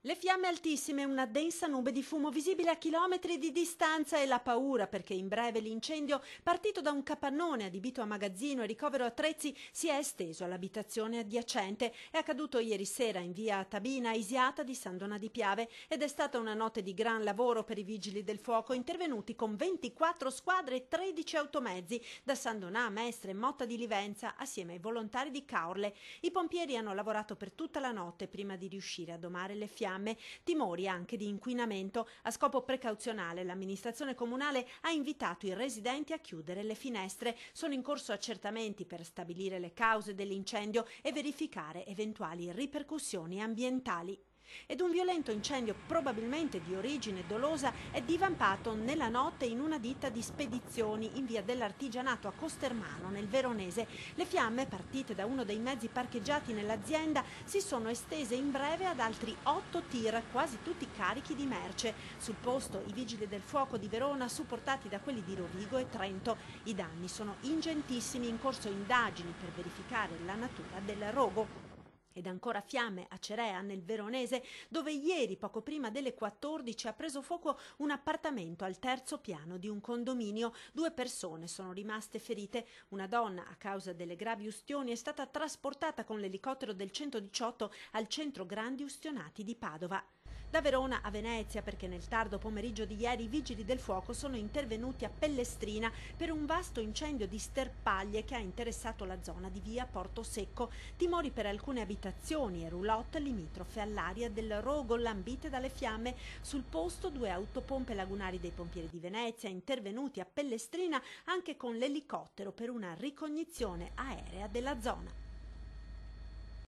Le fiamme altissime, una densa nube di fumo visibile a chilometri di distanza e la paura perché in breve l'incendio, partito da un capannone adibito a magazzino e ricovero attrezzi, si è esteso all'abitazione adiacente. È accaduto ieri sera in via Tabina Isiata di San Donà di Piave ed è stata una notte di gran lavoro per i vigili del fuoco, intervenuti con 24 squadre e 13 automezzi da San Donà, Mestre e Motta di Livenza assieme ai volontari di Caorle. I pompieri hanno lavorato per tutta la notte prima di riuscire a domare le fiamme. Timori anche di inquinamento. A scopo precauzionale l'amministrazione comunale ha invitato i residenti a chiudere le finestre. Sono in corso accertamenti per stabilire le cause dell'incendio e verificare eventuali ripercussioni ambientali. Ed un violento incendio, probabilmente di origine dolosa, è divampato nella notte in una ditta di spedizioni in via dell'Artigianato a Costermano, nel Veronese. Le fiamme, partite da uno dei mezzi parcheggiati nell'azienda, si sono estese in breve ad altri 8 tir, quasi tutti carichi di merce. Sul posto i vigili del fuoco di Verona, supportati da quelli di Rovigo e Trento. I danni sono ingentissimi, in corso indagini per verificare la natura del rogo. Ed ancora fiamme a Cerea, nel Veronese, dove ieri, poco prima delle 14, ha preso fuoco un appartamento al terzo piano di un condominio. 2 persone sono rimaste ferite. Una donna, a causa delle gravi ustioni, è stata trasportata con l'elicottero del 118 al centro grandi ustionati di Padova. Da Verona a Venezia, perché nel tardo pomeriggio di ieri i vigili del fuoco sono intervenuti a Pellestrina per un vasto incendio di sterpaglie che ha interessato la zona di via Porto Secco. Timori per alcune abitazioni e roulotte limitrofe all'area del rogo lambite dalle fiamme. Sul posto 2 autopompe lagunari dei pompieri di Venezia, intervenuti a Pellestrina anche con l'elicottero per una ricognizione aerea della zona.